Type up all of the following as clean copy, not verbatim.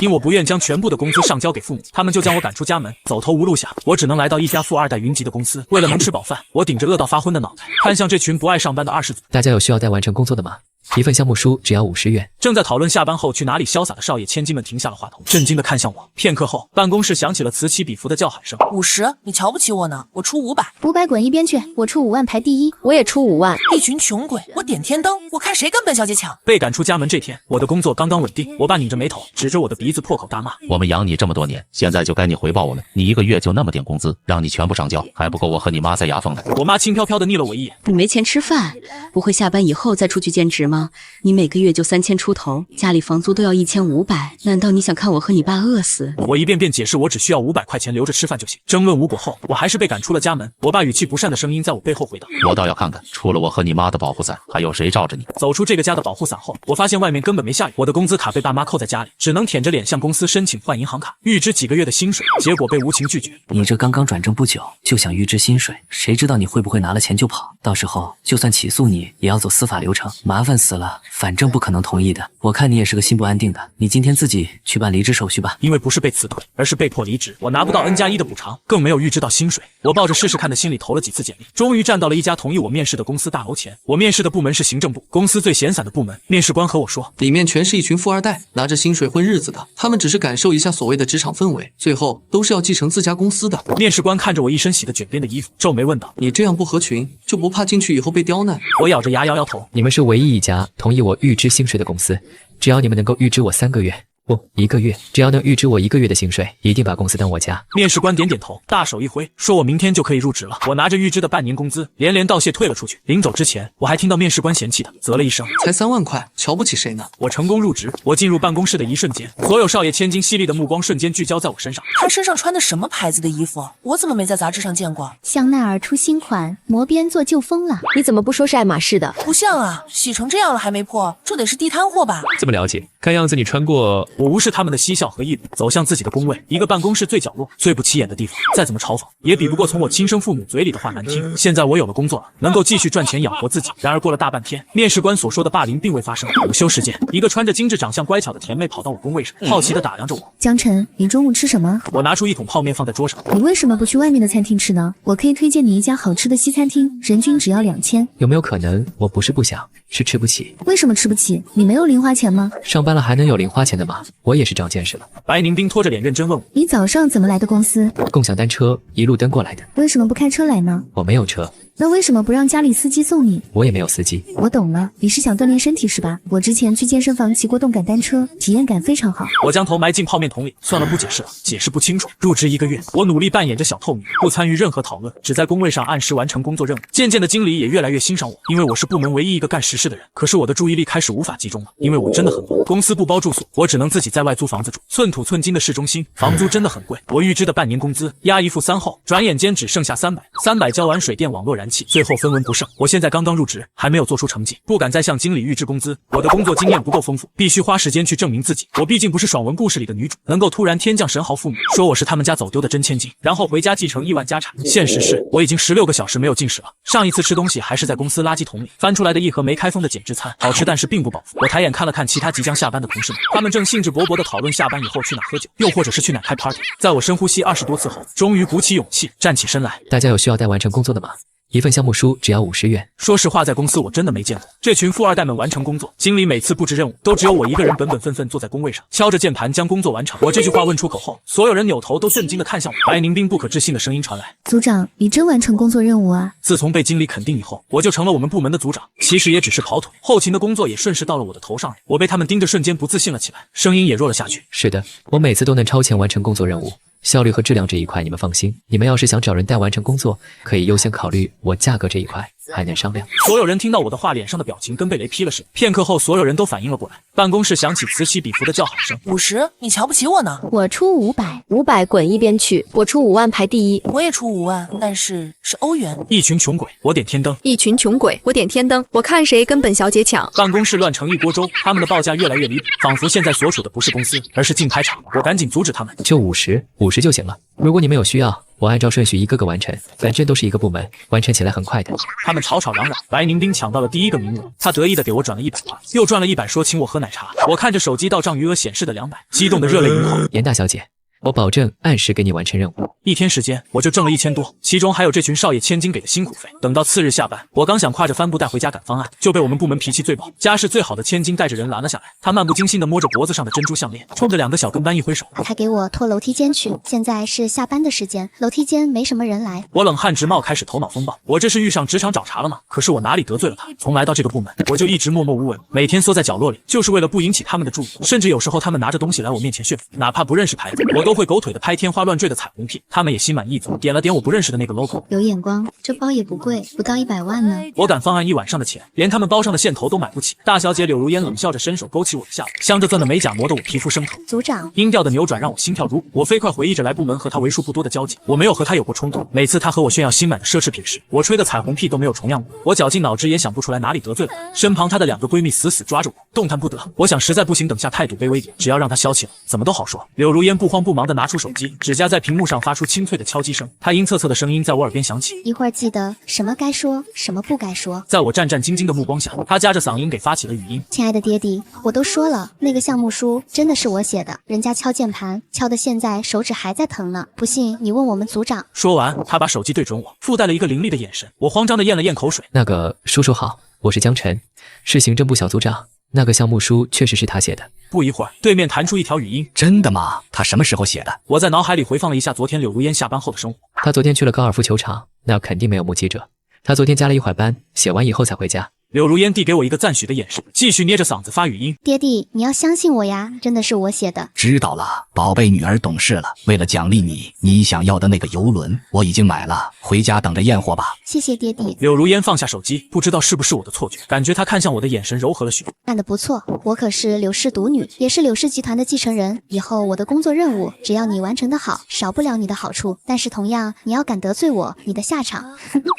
因我不愿将全部的工资上交给父母，他们就将我赶出家门。走投无路下，我只能来到一家富二代云集的公司。为了能吃饱饭，我顶着饿到发昏的脑袋，看向这群不爱上班的20组。大家有需要待完成工作的吗？一份项目书只要50元。正在讨论下班后去哪里潇洒的少爷千金们停下了话头，震惊地看向我。片刻后，办公室响起了此起彼伏的叫喊声：“50，你瞧不起我呢？我出500。500滚一边去！我出5万排第一，我也出5万。一群穷鬼，我点天灯，我看谁跟本小姐抢。”被赶出家门这天，我的工作刚刚稳定，我爸拧着眉头，指着我的鼻子破口大骂：“我们养你这么多年，现在就该你回报我们。你一个月就那么点工资，让你全部上交，还不够我和你妈塞牙缝的。”我妈轻飘飘地睨了我一眼：“你没钱吃饭，不会下班以后再出去兼职吗？你每个月就3000出头，家里房租都要1500，难道你想看我和你爸饿死？”我一遍遍解释，我只需要500块钱留着吃饭就行。争论无果后，我还是被赶出了家门。我爸语气不善的声音在我背后回荡：“我倒要看看，除了我和你妈的保护伞，还有谁罩着你？”走出这个家的保护伞后，我发现外面根本没下雨。我的工资卡被爸妈扣在家里，只能舔着脸向公司申请换银行卡，预支几个月的薪水，结果被无情拒绝。你这刚刚转正不久就想预支薪水，谁知道你会不会拿了钱就跑？到时候就算起诉你，也要走司法流程，麻烦死了。反正不可能同意的。我看你也是个心不安定的，你今天自己去办离职手续吧。因为不是被辞退，而是被迫离职，我拿不到 N+1的补偿，更没有预支到薪水。我抱着试试看的心理投了几次简历，终于站到了一家同意我面试的公司大楼前。我面试的部门是行政部，公司最闲散的部门。面试官和我说，里面全是一群富二代，拿着薪水混日子的，他们只是感受一下所谓的职场氛围，最后都是要继承自家公司的。面试官看着我一身洗的卷边的衣服，皱眉问道，你这样不合群，就不怕进去以后被刁难？我咬着牙摇摇头，你们是唯一一家同意我预支薪水的公司，只要你们能够预支我3个月。不，1个月，只要能预支我1个月的薪水，一定把公司当我家。面试官点点头，大手一挥，说我明天就可以入职了。我拿着预支的半年工资，连连道谢退了出去。临走之前，我还听到面试官嫌弃的啧了一声，才3万块，瞧不起谁呢？我成功入职。我进入办公室的一瞬间，所有少爷千金犀利的目光瞬间聚焦在我身上。他身上穿的什么牌子的衣服？我怎么没在杂志上见过？香奈儿出新款，磨边做就疯了。你怎么不说是爱马仕的？不像啊，洗成这样了还没破，这得是地摊货吧？这么了解，看样子你穿过。我无视他们的嬉笑和议论，走向自己的工位，一个办公室最角落、最不起眼的地方。再怎么嘲讽，也比不过从我亲生父母嘴里的话难听。现在我有了工作了，能够继续赚钱养活自己。然而过了大半天，面试官所说的霸凌并未发生。午休时间，一个穿着精致、长相乖巧的甜妹跑到我工位上，好奇地打量着我。江晨，你中午吃什么？我拿出一桶泡面放在桌上。你为什么不去外面的餐厅吃呢？我可以推荐你一家好吃的西餐厅，人均只要2000。有没有可能我不是不想，是吃不起？为什么吃不起？你没有零花钱吗？上班了还能有零花钱的吗？我也是长见识了。白宁冰拖着脸认真问我，你早上怎么来的公司？共享单车一路蹬过来的。为什么不开车来呢？我没有车。那为什么不让家里司机送你？我也没有司机。我懂了，你是想锻炼身体是吧？我之前去健身房骑过动感单车，体验感非常好。我将头埋进泡面桶里，算了，不解释了，解释不清楚。入职1个月，我努力扮演着小透明，不参与任何讨论，只在工位上按时完成工作任务。渐渐的，经理也越来越欣赏我，因为我是部门唯一一个干实事的人。可是我的注意力开始无法集中了，因为我真的很忙。公司不包住宿，我只能自己在外租房子住。寸土寸金的市中心，房租真的很贵。我预支的半年工资押一付3后，转眼间只剩下300交完水电网络燃气，最后分文不剩。我现在刚刚入职，还没有做出成绩，不敢再向经理预支工资。我的工作经验不够丰富，必须花时间去证明自己。我毕竟不是爽文故事里的女主，能够突然天降神豪父母，说我是他们家走丢的真千金，然后回家继承亿万家产。现实是我已经16个小时没有进食了，上一次吃东西还是在公司垃圾桶里翻出来的一盒没开封的减脂餐，好吃但是并不饱腹。我抬眼看了看其他即将下班的同事们，他们正兴致勃勃地讨论下班以后去哪喝酒，又或者是去哪开 party。在我深呼吸20多次后，终于鼓起勇气站起身来。大家有需要待完成工作的吗？一份项目书只要50元。说实话，在公司我真的没见过这群富二代们完成工作，经理每次布置任务都只有我一个人本本分分坐在工位上，敲着键盘将工作完成。我这句话问出口后，所有人扭头都震惊地看向我。白宁冰不可置信的声音传来，组长，你真完成工作任务啊！自从被经理肯定以后，我就成了我们部门的组长，其实也只是跑腿，后勤的工作也顺势到了我的头上。我被他们盯着瞬间不自信了起来，声音也弱了下去。是的，我每次都能超前完成工作任务，效率和质量这一块你们放心。你们要是想找人代完成工作，可以优先考虑我价格这一块，还能商量。所有人听到我的话，脸上的表情跟被雷劈了似的。片刻后，所有人都反应了过来，办公室响起此起彼伏的叫喊声：“50，你瞧不起我呢？我出500，500滚一边去！我出5万排第一，我也出5万，但是是欧元。”一群穷鬼，我点天灯；一群穷鬼，我点天灯。我看谁跟本小姐抢。办公室乱成一锅粥，他们的报价越来越离谱，仿佛现在所处的不是公司，而是竞拍场。我赶紧阻止他们：就50就行了。如果你们有需要，我按照顺序一个个完成，反正都是一个部门，完成起来很快的。他们吵吵嚷嚷，白宁丁抢到了第一个名额，他得意的给我转了100块，又赚了100，说请我喝奶茶。我看着手机到账余额显示的200，激动的热泪盈眶。严大小姐，我保证按时给你完成任务。1天时间我就挣了1000多，其中还有这群少爷千金给的辛苦费。等到次日下班，我刚想挎着帆布袋回家赶方案，就被我们部门脾气最暴、家世最好的千金带着人拦了下来。他漫不经心地摸着脖子上的珍珠项链，冲着2个小跟班一挥手，他给我拖楼梯间去，现在是下班的时间，楼梯间没什么人来。我冷汗直冒，开始头脑风暴。我这是遇上职场找茬了吗？可是我哪里得罪了他？从来到这个部门，我就一直默默无闻，每天缩在角落里，就是为了不引起他们的注意。甚至有时候他们拿着东西来我面前炫富，哪怕不认识牌子，我都会狗腿的拍天花乱坠的彩虹屁。他们也心满意足，点了点我不认识的那个 logo。有眼光，这包也不贵，不到100万呢。我赶方案1晚上的钱，连他们包上的线头都买不起。大小姐柳如烟冷笑着伸手勾起我的下巴，香着钻的美甲磨得我皮肤生疼。组长，音调的扭转让我心跳如鼓。我飞快回忆着来部门和他为数不多的交集，我没有和他有过冲突。每次他和我炫耀新买的奢侈品时，我吹的彩虹屁都没有重样过。我绞尽脑汁也想不出来哪里得罪了他。身旁她的2个闺蜜死死抓着我，动弹不得。我想实在不行，等下态度卑微点，只要让他消气了，怎么都好说。柳如烟不慌不忙地拿出手机，指甲在屏幕上发出清脆的敲击声，她阴恻恻的声音在我耳边响起。一会儿记得什么该说，什么不该说。在我战战兢兢的目光下，她夹着嗓音给发起了语音。亲爱的爹地，我都说了，那个项目书真的是我写的，人家敲键盘敲的现在手指还在疼呢，不信你问我们组长。说完，她把手机对准我，附带了一个凌厉的眼神。我慌张的咽了咽口水。那个叔叔好，我是江晨，是行政部小组长。那个项目书确实是他写的。不一会儿，对面弹出一条语音。真的吗？他什么时候写的？我在脑海里回放了一下昨天柳如烟下班后的生活。他昨天去了高尔夫球场，那肯定没有目击者。他昨天加了一会儿班，写完以后才回家。柳如烟递给我一个赞许的眼神，继续捏着嗓子发语音。爹地，你要相信我呀，真的是我写的。知道了，宝贝女儿懂事了。为了奖励你，你想要的那个游轮我已经买了，回家等着验货吧。谢谢爹地。柳如烟放下手机，不知道是不是我的错觉，感觉她看向我的眼神柔和了许多。干得不错，我可是柳氏独女，也是柳氏集团的继承人。以后我的工作任务，只要你完成的好，少不了你的好处。但是同样，你要敢得罪我，你的下场。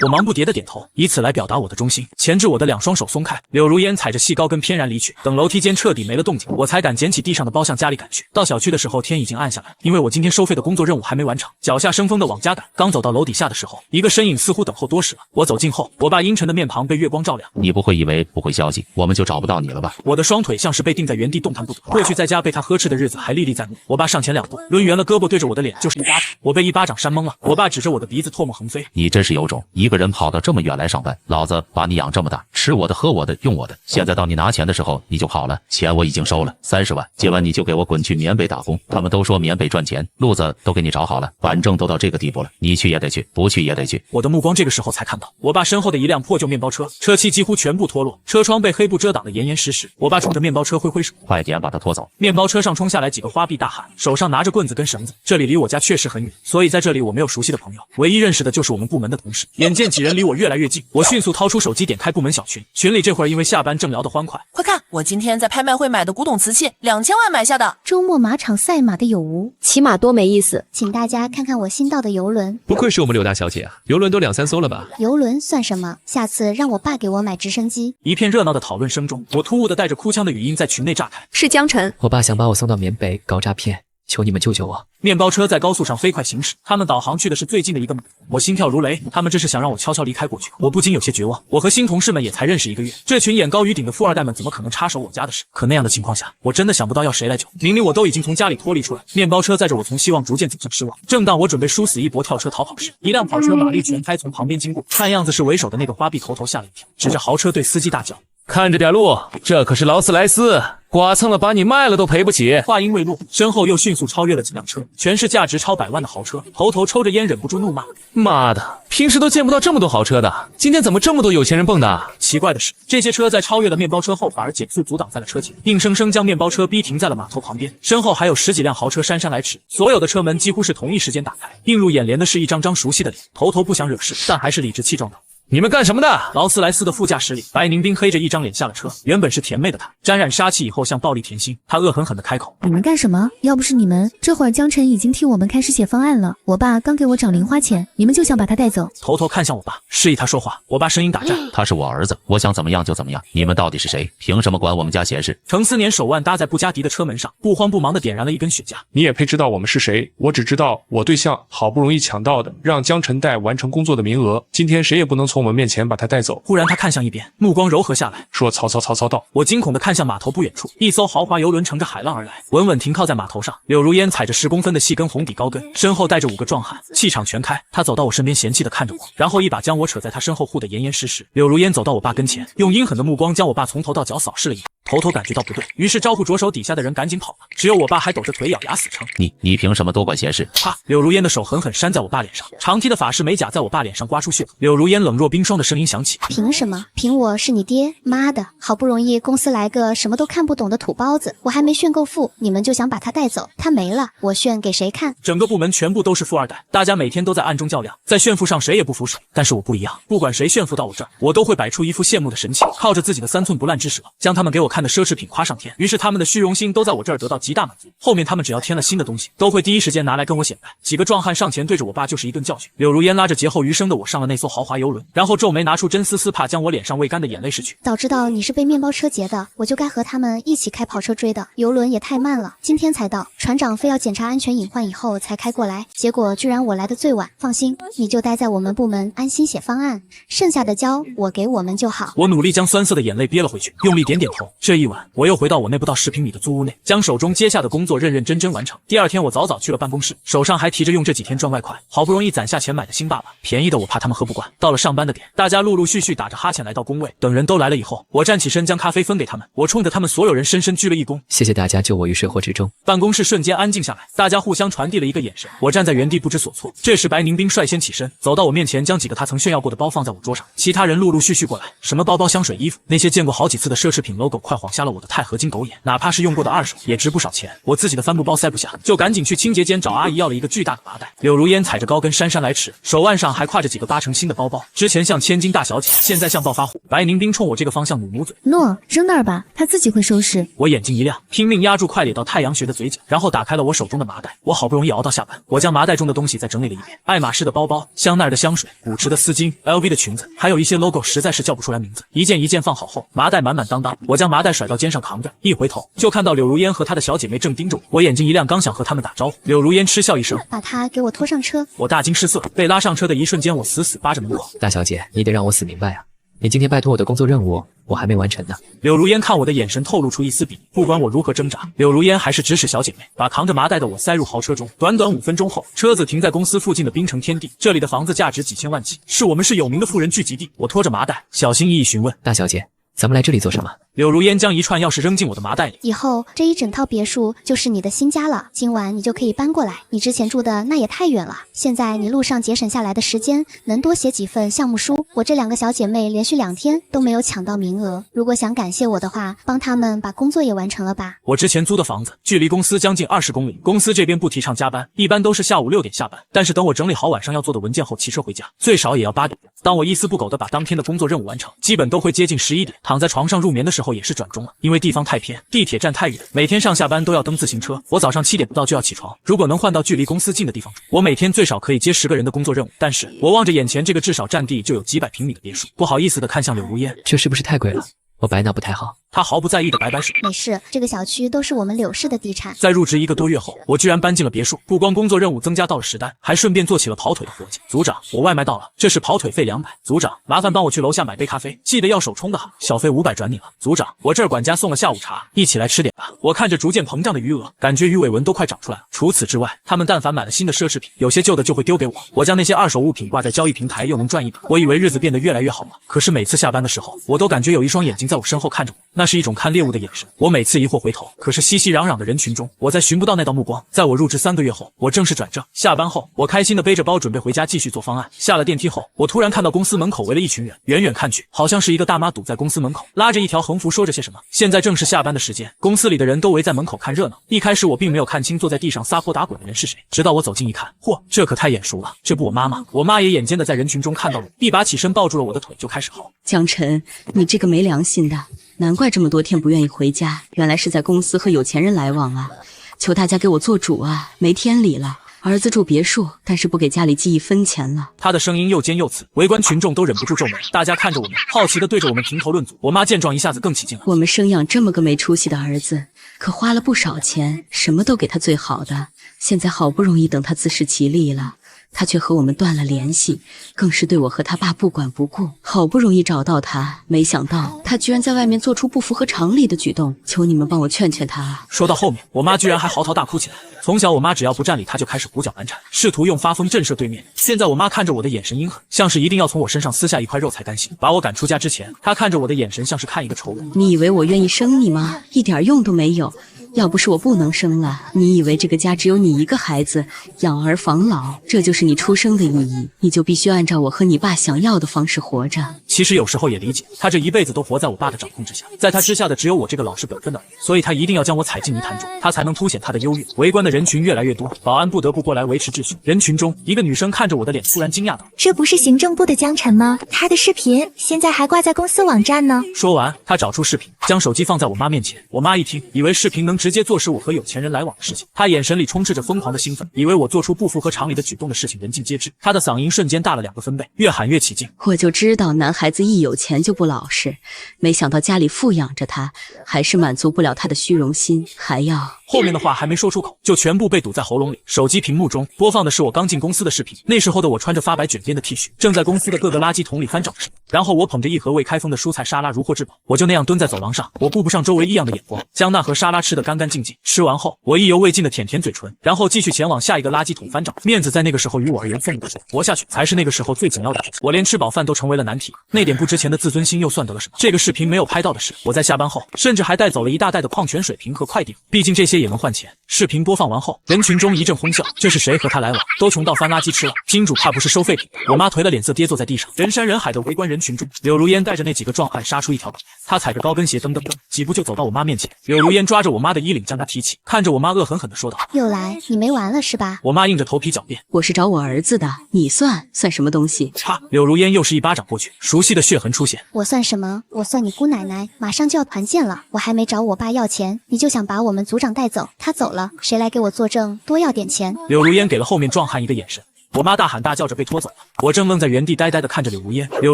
我忙不迭的点头，以此来表达我的忠心。钳制我的2双手松开，柳如烟踩着细高跟翩然离去。等楼梯间彻底没了动静，我才敢捡起地上的包向家里赶去。到小区的时候，天已经暗下来了，因为我今天收费的工作任务还没完成。脚下生风的往家赶，刚走到楼底下的时候，一个身影似乎等候多时了。我走近后，我爸阴沉的面庞被月光照亮。你不会以为不回消息，我们就找不到你了吧？我的双腿像是被定在原地动弹不得。过去在家被他呵斥的日子还历历在目。我爸上前2步，抡圆了胳膊对着我的脸就是一巴掌。我被一巴掌扇懵了。我爸指着我的鼻子唾沫横飞。你真是有种，一个人跑到这么远来上班，老子把你养这么大，吃我的喝我的用我的，现在到你拿钱的时候你就跑了。钱我已经收了30万，今晚你就给我滚去缅北打工。他们都说缅北赚钱，路子都给你找好了，反正都到这个地步了，你去也得去，不去也得去。我的目光这个时候才看到我爸身后的一辆破旧面包车，车漆几乎全部脱落，车窗被黑布遮挡得严严实实。我爸冲着面包车挥挥手，快点把他拖走。面包车上冲下来几个花臂大汉，手上拿着棍子跟绳子。这里离我家确实很远，所以在这里我没有熟悉的朋友，唯一认识的就是我们部门的同事。眼见几人离我越来越近，我迅速掏出手机点开部门小群，群里这会儿因为下班正聊得欢快。快看，我今天在拍卖会买的古董瓷器，2000万买下的。周末马场赛马的有无？骑马多没意思。请大家看看我新到的游轮。不愧是我们柳大小姐啊，游轮都2、3艘了吧？游轮算什么？下次让我爸给我买直升机。一片热闹的讨论声中，我突兀的带着哭腔的语音在群内炸开。是江晨，我爸想把我送到缅北搞诈骗，求你们救救我。面包车在高速上飞快行驶，他们导航去的是最近的一个码头。我心跳如雷，他们这是想让我悄悄离开过去。我不禁有些绝望。我和新同事们也才认识1个月，这群眼高于顶的富二代们怎么可能插手我家的事？可那样的情况下，我真的想不到要谁来救。明明我都已经从家里脱离出来，面包车载着我从希望逐渐走向失望。正当我准备殊死一搏跳车逃跑时，一辆跑车马力全开从旁边经过，看样子是为首的那个花臂头头吓了一跳，指着豪车对司机大叫：“看着点路，这可是劳斯莱斯，剐蹭了把你卖了都赔不起。”话音未落，身后又迅速超越了几辆车，全是价值超100万的豪车。头头抽着烟，忍不住怒骂：“妈的，平时都见不到这么多豪车的，今天怎么这么多有钱人蹦的？”奇怪的是，这些车在超越了面包车后，反而减速阻挡在了车前，硬生生将面包车逼停在了码头旁边。身后还有10几辆豪车姗姗来迟，所有的车门几乎是同一时间打开。映入眼帘的是一张张熟悉的脸。头头不想惹事，但还是理直气壮道：“你们干什么的？劳斯莱斯的副驾驶里，白宁冰黑着一张脸下了车。原本是甜妹的她，沾染杀气以后像暴力甜心，她恶狠狠地开口：“你们干什么？要不是你们，这会儿江晨已经替我们开始写方案了。我爸刚给我涨零花钱，你们就想把他带走？”头头看向我爸，示意他说话。我爸声音打颤：“他是我儿子，我想怎么样就怎么样。你们到底是谁？凭什么管我们家闲事？”程思年手腕搭在布加迪的车门上，不慌不忙地点燃了一根雪茄。你也配知道我们是谁？我只知道我对象好不容易抢到的让江晨带完成工作的名额，今天谁也不能从我们面前把他带走。忽然他看向一边，目光柔和下来，说：“曹道。”我惊恐地看向码头不远处，一艘豪华游轮乘着海浪而来，稳稳停靠在码头上。柳如烟踩着10公分的细跟红底高跟，身后带着5个壮汉，气场全开。他走到我身边，嫌弃地看着我，然后一把将我扯在他身后护得严严实实。柳如烟走到我爸跟前，用阴狠的目光将我爸从头到脚扫视了一眼。头头感觉到不对，于是招呼着手底下的人赶紧跑了，只有我爸还抖着腿咬牙死撑。你凭什么多管闲事？啪！柳如烟的手狠狠扇在我爸脸上，长梯的法式美甲在我爸脸上刮出血。柳如烟冷若冰霜的声音响起：“凭什么？凭我是你爹？妈的，好不容易公司来个什么都看不懂的土包子，我还没炫够富，你们就想把他带走？他没了，我炫给谁看？”整个部门全部都是富二代，大家每天都在暗中较量，在炫富上谁也不服谁。但是我不一样，不管谁炫富到我这儿，我都会摆出一副羡慕的神情，靠着自己的3寸不烂之舌，将他们给我看的奢侈品夸上天。于是他们的虚荣心都在我这儿得到极大满足，后面他们只要添了新的东西，都会第一时间拿来跟我显摆。几个壮汉上前对着我爸就是一顿教训。柳如烟拉着劫后余生的我上了那艘豪华游轮，然后皱眉拿出真丝丝帕将我脸上未干的眼泪拭去。早知道你是被面包车劫的，我就该和他们一起开跑车追的。游轮也太慢了，今天才到，船长非要检查安全隐患以后才开过来，结果居然我来的最晚。放心，你就待在我们部门安心写方案，剩下的交我给我们就好。我努力将酸涩的眼泪憋了回去，用力点点头。这一晚，我又回到我那不到10平米的租屋内，将手中接下的工作认认真真完成。第二天我早早去了办公室，手上还提着用这几天赚外快好不容易攒下钱买的新爸爸，便宜的我怕他们喝不惯。到了上班的点，大家陆陆续续打着哈欠来到工位，等人都来了以后，我站起身将咖啡分给他们，我冲着他们所有人深深鞠了一躬，谢谢大家救我于水火之中。办公室瞬间安静下来，大家互相传递了一个眼神，我站在原地不知所措。这时白宁冰率先起身，走到我面前，将几个他曾炫耀过的包放在我桌上，其他人陆陆续续过来，什么包包、香水、衣服，那些见过好几次的奢侈品 logo 快晃瞎了我的钛合金狗眼，哪怕是用过的二手也值不少钱，我自己的帆布包塞不下，就赶紧去清洁间找阿姨要了一个巨大的麻袋。柳如烟踩着高跟姗姗来迟，手腕上还挎着几个8成新的包包，之前像千金大小姐，现在像暴发户。白宁冰冲我这个方向努努嘴，诺，扔那儿吧，他自己会收拾。我眼睛一亮，拼命压住快咧到太阳穴的嘴角，然后打开了我手中的麻袋。我好不容易熬到下班，我将麻袋中的东西再整理了一遍，爱马仕的包包，香奈儿的香水，古驰的丝巾， LV 的裙子，还有一些 logo 实在是叫不出来名字，一件一件放好后，麻袋满满当当，我将麻袋甩到肩上扛着，一回头就看到柳如烟和她的小姐妹正盯着我，我眼睛一亮，刚想和他们打招呼，柳如烟嗤笑一声，把他给我拖上车。我大惊失色，被拉上车的一瞬间，我死死扒着门口。大小姐，你得让我死明白啊！你今天拜托我的工作任务，我还没完成呢。柳如烟看我的眼神透露出一丝鄙夷，不管我如何挣扎，柳如烟还是指使小姐妹把扛着麻袋的我塞入豪车中。短短5分钟后，车子停在公司附近的滨城天地，这里的房子价值几千万起，是我们市有名的富人聚集地。我拖着麻袋，小心翼翼询问：“大小姐，咱们来这里做什么？”柳如烟将一串钥匙扔进我的麻袋里，以后这一整套别墅就是你的新家了，今晚你就可以搬过来。你之前住的那也太远了，现在你路上节省下来的时间，能多写几份项目书。我这2个小姐妹连续2天都没有抢到名额，如果想感谢我的话，帮她们把工作也完成了吧。我之前租的房子距离公司将近20公里，公司这边不提倡加班，一般都是下午6点下班，但是等我整理好晚上要做的文件后骑车回家，最少也要8点。当我一丝不苟地把当天的工作任务完成，基本都会接近11点，躺在床上入眠的时候也是转钟了，因为地方太偏，地铁站太远，每天上下班都要蹬自行车。我早上7点不到就要起床，如果能换到距离公司近的地方住，我每天最少可以接10个人的工作任务。但是我望着眼前这个至少占地就有几百平米的别墅，不好意思地看向柳如烟，这是不是太贵了？我白脑不太好。他毫不在意的摆摆手，没事，这个小区都是我们柳氏的地产。在入职1个多月后，我居然搬进了别墅，不光工作任务增加到了10单，还顺便做起了跑腿的活计。组长，我外卖到了，这是跑腿费200。组长，麻烦帮我去楼下买杯咖啡，记得要手冲的好，小费500转你了。组长，我这儿管家送了下午茶，一起来吃点吧。我看着逐渐膨胀的余额，感觉鱼尾纹都快长出来了。除此之外，他们但凡买了新的奢侈品，有些旧的就会丢给我，我将那些二手物品挂在交易平台，又能赚一笔。我以为日子变得越来越好了，可是每次下班的时候，我都感觉有一双眼睛在我身后看着我。那是一种看猎物的眼神。我每次疑惑回头，可是熙熙攘攘的人群中，我再寻不到那道目光。在我入职3个月后，我正式转正。下班后，我开心的背着包准备回家继续做方案。下了电梯后，我突然看到公司门口围了一群人，远远看去，好像是一个大妈堵在公司门口，拉着一条横幅说着些什么。现在正是下班的时间，公司里的人都围在门口看热闹。一开始我并没有看清坐在地上撒泼打滚的人是谁，直到我走近一看，嚯，这可太眼熟了，这不我妈吗？我妈也眼尖的在人群中看到我，一把起身抱住了我的腿就开始嚎。江晨，你这个没良心的，难怪这么多天不愿意回家，原来是在公司和有钱人来往啊！求大家给我做主啊，没天理了。儿子住别墅，但是不给家里寄1分钱了。他的声音又尖又刺，围观群众都忍不住皱眉。大家看着我们，好奇的对着我们评头论足。我妈见状一下子更起劲了。我们生养这么个没出息的儿子，可花了不少钱，什么都给他最好的。现在好不容易等他自食其力了，他却和我们断了联系，更是对我和他爸不管不顾。好不容易找到他，没想到他居然在外面做出不符合常理的举动，求你们帮我劝劝他啊！说到后面，我妈居然还嚎啕大哭起来。从小我妈只要不占理，她就开始胡搅蛮缠，试图用发疯震慑对面。现在我妈看着我的眼神阴狠，像是一定要从我身上撕下一块肉才甘心。把我赶出家之前，她看着我的眼神像是看一个仇人。你以为我愿意生你吗？一点用都没有。要不是我不能生了，你以为这个家只有你一个孩子，养儿防老，这就是你出生的意义，你就必须按照我和你爸想要的方式活着。其实有时候也理解，他这一辈子都活在我爸的掌控之下，在他之下的只有我这个老实本分的儿子，所以他一定要将我踩进泥潭中，他才能凸显他的优越。围观的人群越来越多，保安不得不过来维持秩序。人群中，一个女生看着我的脸，突然惊讶道：“这不是行政部的江晨吗？他的视频现在还挂在公司网站呢。”说完，他找出视频，将手机放在我妈面前。我妈一听，以为视频能直接坐实我和有钱人来往的事情，她眼神里充斥着疯狂的兴奋，以为我做出不符合常理的举动的事情人尽皆知。她的嗓音瞬间大了2个分贝，越喊越起劲。我就知道男孩子一有钱就不老实，没想到家里富养着他，还是满足不了他的虚荣心，还要……后面的话还没说出口，就全部被堵在喉咙里。手机屏幕中播放的是我刚进公司的视频，那时候的我穿着发白卷边的 T 恤，正在公司的各个垃圾桶里翻找着什么。然后我捧着一盒未开封的蔬菜沙拉如获至宝，我就那样蹲在走廊上，我顾不上周围异样的眼光，将那盒沙拉吃得干干净净。吃完后，我意犹未尽的舔舔嘴唇，然后继续前往下一个垃圾桶翻找。面子在那个时候于我而言分不出，活下去才是那个时候最紧要的事情。我连吃饱饭都成为了难题，那点不值钱的自尊心又算得了什么？这个视频没有拍到的是，我在下班后甚至还带走了一大袋的矿泉水瓶和快递，毕竟这些也能换钱。视频播放完后，人群中一阵哄笑，这是谁和他来往？都穷到翻垃圾吃了，金主怕不是收废品。我妈颓得脸色跌坐在地上，人山人海的围观人群中，柳如烟带着那几个壮汉杀出一条狗，她踩着高跟鞋噔噔噔几步就走到我妈面前。柳如烟抓着我妈的衣领将她提起，看着我妈恶狠狠地说道：“又来，你没完了是吧？”我妈硬着头皮狡辩：“我是找我儿子的，你算什么东西？”啪！柳如烟又是一巴掌过去，熟悉的血痕出现。我算什么？我算你姑奶奶！马上就要团建了，我还没找我爸要钱，你就想把我们组长带走？他走了，谁来给我作证？多要点钱！柳如烟给了后面壮汉一个眼神。我妈大喊大叫着被拖走了，我正愣在原地呆呆地看着柳如烟。柳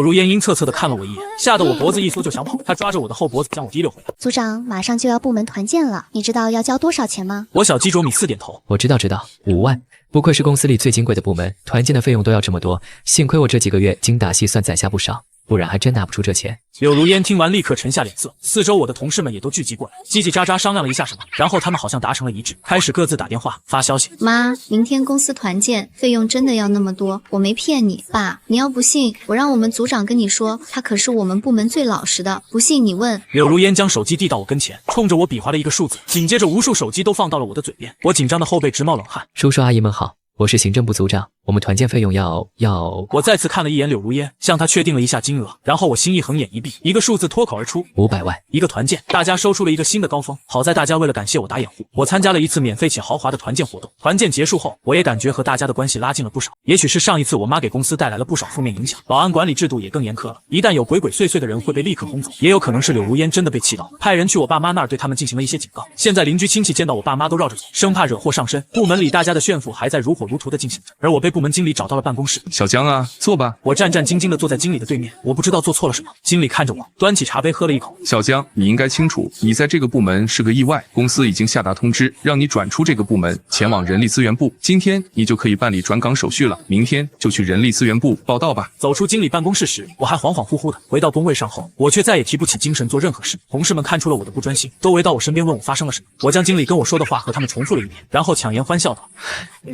如烟阴恻恻地看了我一眼，吓得我脖子一缩就想跑，她抓着我的后脖子将我提溜回来。组长，马上就要部门团建了，你知道要交多少钱吗？我小鸡啄米4点头，我知道，5万。不愧是公司里最金贵的部门，团建的费用都要这么多，幸亏我这几个月精打细算攒下不少，不然还真拿不出这钱。柳如烟听完立刻沉下脸色，四周我的同事们也都聚集过来，叽叽喳喳商量了一下什么，然后他们好像达成了一致，开始各自打电话发消息。妈，明天公司团建费用真的要那么多，我没骗你。爸，你要不信，我让我们组长跟你说，他可是我们部门最老实的，不信你问。柳如烟将手机递到我跟前，冲着我比划了一个数字，紧接着无数手机都放到了我的嘴边，我紧张的后背直冒冷汗。叔叔阿姨们好，我是行政部组长，我们团建费用要……我再次看了一眼柳如烟，向她确定了一下金额，然后我心一横，眼一闭，一个数字脱口而出：500万。一个团建，大家收出了一个新的高峰。好在大家为了感谢我打掩护，我参加了一次免费且豪华的团建活动。团建结束后，我也感觉和大家的关系拉近了不少。也许是上一次我妈给公司带来了不少负面影响，保安管理制度也更严苛了，一旦有鬼鬼祟祟的人会被立刻轰走。也有可能是柳如烟真的被气到，派人去我爸妈那儿对他们进行了一些警告。现在邻居亲戚见到我爸妈都绕着走，生怕惹祸上身。部门里大家的炫富还在如火如荼的进行着，而我被部门经理找到了办公室。小江啊，坐吧。我战战兢兢地坐在经理的对面，我不知道做错了什么。经理看着我，端起茶杯喝了一口。小江，你应该清楚，你在这个部门是个意外，公司已经下达通知，让你转出这个部门，前往人力资源部。今天你就可以办理转岗手续了，明天就去人力资源部报到吧。走出经理办公室时，我还恍恍惚惚的。回到工位上后，我却再也提不起精神做任何事。同事们看出了我的不专心，都围到我身边问我发生了什么。我将经理跟我说的话和他们重复了一遍，然后强颜欢笑道：“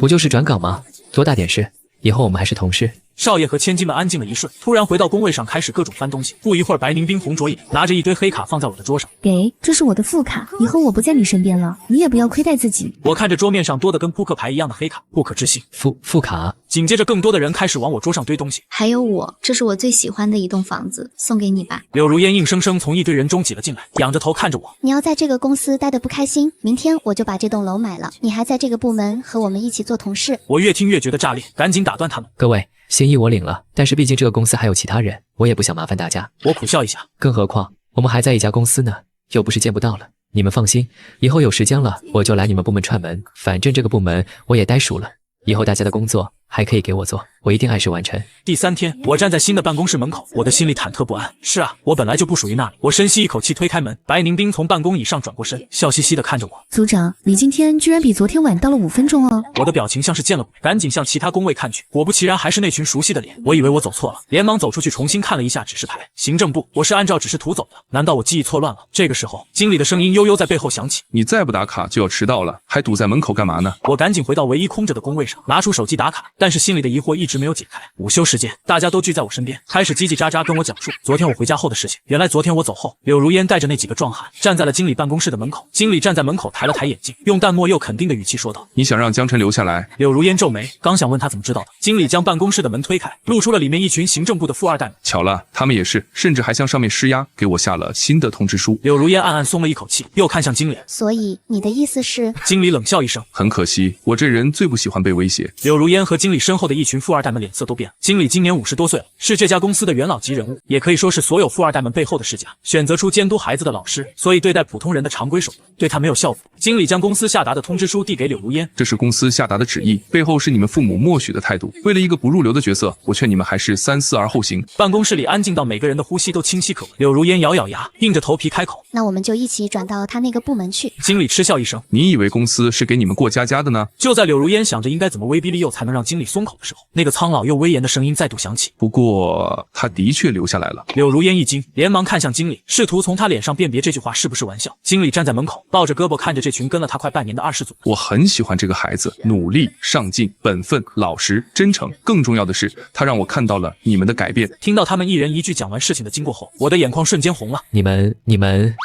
不就是转岗吗？多大点事，以后我们还是同事，少爷和千金们安静了一瞬，突然回到工位上开始各种翻东西。不一会儿，白凝冰红着眼，拿着一堆黑卡放在我的桌上。给，这是我的副卡，以后我不在你身边了，你也不要亏待自己。我看着桌面上多的跟扑克牌一样的黑卡，不可置信。副卡。紧接着，更多的人开始往我桌上堆东西。还有我，这是我最喜欢的一栋房子，送给你吧。柳如烟硬生生从一堆人中挤了进来，仰着头看着我。你要在这个公司待得不开心，明天我就把这栋楼买了，你还在这个部门和我们一起做同事。我越听越觉得炸裂，赶紧打断他们。各位，心意我领了，但是毕竟这个公司还有其他人，我也不想麻烦大家。我苦笑一下，更何况我们还在一家公司呢，又不是见不到了。你们放心，以后有时间了我就来你们部门串门，反正这个部门我也待熟了，以后大家的工作还可以给我做，我一定按时完成。第3天，我站在新的办公室门口，我的心里忐忑不安。是啊，我本来就不属于那里。我深吸一口气，推开门，白凝冰从办公椅上转过身，笑嘻嘻地看着我。组长，你今天居然比昨天晚到了5分钟哦。我的表情像是见了鬼，赶紧向其他工位看去，果不其然，还是那群熟悉的脸。我以为我走错了，连忙走出去重新看了一下指示牌。行政部，我是按照指示图走的，难道我记忆错乱了？这个时候，经理的声音悠悠在背后响起：“你再不打卡就要迟到了，还堵在门口干嘛呢？”我赶紧回到唯一空着的工位上，拿出手机打卡，但是心里的疑惑一直没有解开。午休时间，大家都聚在我身边，开始叽叽喳喳跟我讲述昨天我回家后的事情。原来昨天我走后，柳如烟带着那几个壮汉站在了经理办公室的门口。经理站在门口抬了抬眼镜，用淡漠又肯定的语气说道：“你想让江晨留下来？”柳如烟皱眉，刚想问他怎么知道的，经理将办公室的门推开，露出了里面一群行政部的富二代们。巧了，他们也是，甚至还向上面施压，给我下了新的通知书。柳如烟暗暗松了一口气，又看向经理。所以你的意思是？经理冷笑一声，很可惜，我这人最不喜欢被威胁。柳如烟和经理身后的一群富二代们脸色都变了。经理今年50多岁了，是这家公司的元老级人物，也可以说是所有富二代们背后的世家，选择出监督孩子的老师，所以对待普通人的常规手段对他没有效果。经理将公司下达的通知书递给柳如烟，这是公司下达的旨意，背后是你们父母默许的态度。为了一个不入流的角色，我劝你们还是三思而后行。办公室里安静到每个人的呼吸都清晰可闻。柳如烟咬咬牙，硬着头皮开口：“那我们就一起转到他那个部门去。”经理嗤笑一声：“你以为公司是给你们过家家的呢？”就在柳如烟想着应该怎么威逼利诱才能让经理松口的时候，那个苍老又威严的声音再度响起：“不过他的确留下来了。”柳如烟一惊，连忙看向经理，试图从他脸上辨别这句话是不是玩笑。经理站在门口，抱着胳膊看着这群跟了他快半年的20组。我很喜欢这个孩子，努力、上进、本分、老实、真诚。更重要的是，他让我看到了你们的改变。听到他们一人一句讲完事情的经过后，我的眼眶瞬间红了。你们……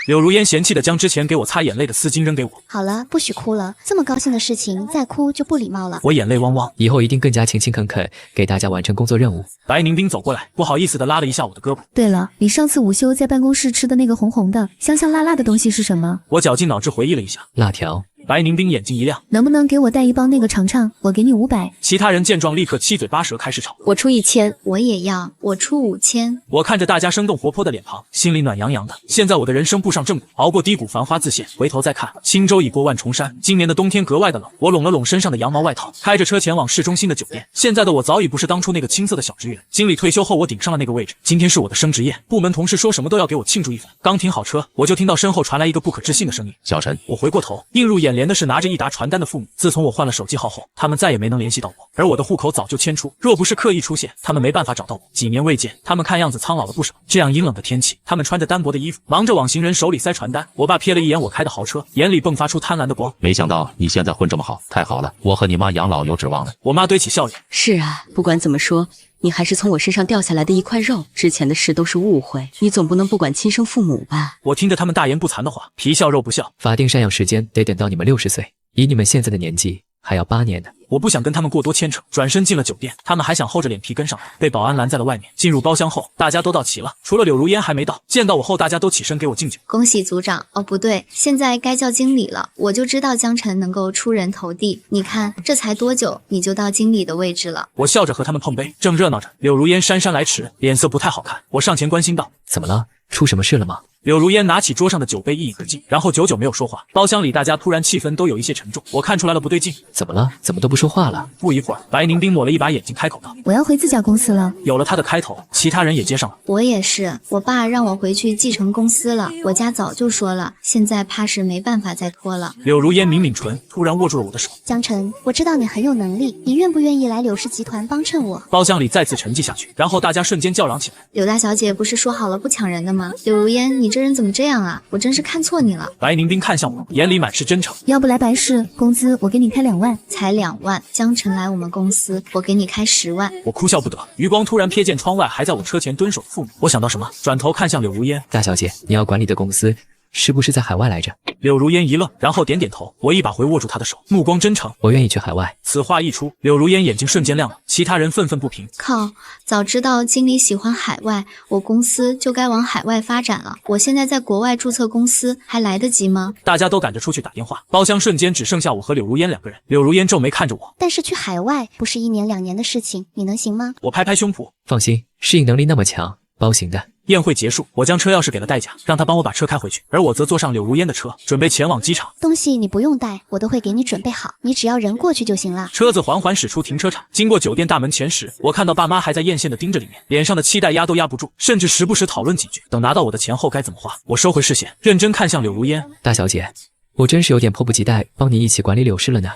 柳如烟嫌弃地将之前给我擦眼泪的丝巾扔给我。好了，不许哭了，这么高兴的事情再哭就不礼貌了。我眼泪汪汪，以后一定更加勤勤恳恳，给大家完成工作任务。白凝冰走过来，不好意思地拉了一下我的胳膊。对了，你上次午休在办公室吃的那个红红的、香香辣辣的东西是什么？我绞尽脑汁回忆了一下，辣条。白凝冰眼睛一亮，能不能给我带一包那个尝尝？我给你500。其他人见状立刻七嘴八舌开始吵。我出1000，我也要，我出5000。我看着大家生动活泼的脸庞，心里暖洋洋的。现在我的人生步上正轨，熬过低谷，繁花自现。回头再看，轻舟已过万重山。今年的冬天格外的冷，我拢了拢身上的羊毛外套，开着车前往市中心的酒店。现在的我早已不是当初那个青涩的小职员。经理退休后，我顶上了那个位置。今天是我的升职宴，部门同事说什么都要给我庆祝一番。刚停好车，我就听到身后传来一个不可置信的声音：“小陈。”我回过头，映入眼帘的是拿着一沓传单的父母。自从我换了手机号后，他们再也没能联系到我，而我的户口早就迁出，若不是刻意出现，他们没办法找到我。几年未见，他们看样子苍老了不少。这样阴冷的天气，他们穿着单薄的衣服，忙着往行人手里塞传单。我爸瞥了一眼我开的豪车，眼里迸发出贪婪的光。没想到你现在混这么好，太好了，我和你妈养老有指望了。我妈堆起笑脸：“是啊，不管怎么说，你还是从我身上掉下来的一块肉，之前的事都是误会，你总不能不管亲生父母吧？”我听着他们大言不惭的话，皮笑肉不笑。法定赡养时间得等到你们60岁，以你们现在的年纪，还要8年呢。我不想跟他们过多牵扯，转身进了酒店。他们还想厚着脸皮跟上来，被保安拦在了外面。进入包厢后，大家都到齐了，除了柳如烟还没到。见到我后，大家都起身给我敬酒。恭喜组长，哦不对，现在该叫经理了。我就知道江晨能够出人头地，你看这才多久，你就到经理的位置了。我笑着和他们碰杯，正热闹着，柳如烟姗姗来迟，脸色不太好看。我上前关心道：“怎么了？出什么事了吗？”柳如烟拿起桌上的酒杯一饮而尽，然后久久没有说话。包厢里大家突然气氛都有一些沉重，我看出来了不对劲。怎么了？怎么都不说话了？不一会儿，白凝冰抹了一把眼睛，开口道：“我要回自家公司了。”有了他的开头，其他人也接上了。我也是，我爸让我回去继承公司了，我家早就说了，现在怕是没办法再拖了。柳如烟抿抿唇，突然握住了我的手。江晨，我知道你很有能力，你愿不愿意来柳氏集团帮衬我？包厢里再次沉寂下去，然后大家瞬间叫嚷起来：“柳大小姐不是说好了不抢人的吗？柳如烟，你你这人怎么这样啊？我真是看错你了。白宁冰看向我，眼里满是真诚。要不来白氏，工资我给你开2万。才2万，江晨来我们公司，我给你开10万。我哭笑不得，余光突然瞥见窗外还在我车前蹲守的父母，我想到什么，转头看向柳如烟。大小姐，你要管理的公司是不是在海外来着？柳如烟一愣，然后点点头。我一把回握住她的手，目光真诚。我愿意去海外。此话一出，柳如烟眼睛瞬间亮了，其他人愤愤不平。靠，早知道经理喜欢海外，我公司就该往海外发展了。我现在在国外注册公司，还来得及吗？大家都赶着出去打电话，包厢瞬间只剩下我和柳如烟2个人。柳如烟皱眉看着我，但是去海外不是1年2年的事情，你能行吗？我拍拍胸脯，放心，适应能力那么强，包行的。宴会结束，我将车钥匙给了代驾，让他帮我把车开回去，而我则坐上柳如烟的车，准备前往机场。东西你不用带，我都会给你准备好，你只要人过去就行了。车子缓缓驶出停车场，经过酒店大门前时，我看到爸妈还在艳羡地盯着里面，脸上的期待压都压不住，甚至时不时讨论几句。等拿到我的钱后该怎么花，我收回视线，认真看向柳如烟。大小姐，我真是有点迫不及待帮你一起管理柳氏了呢。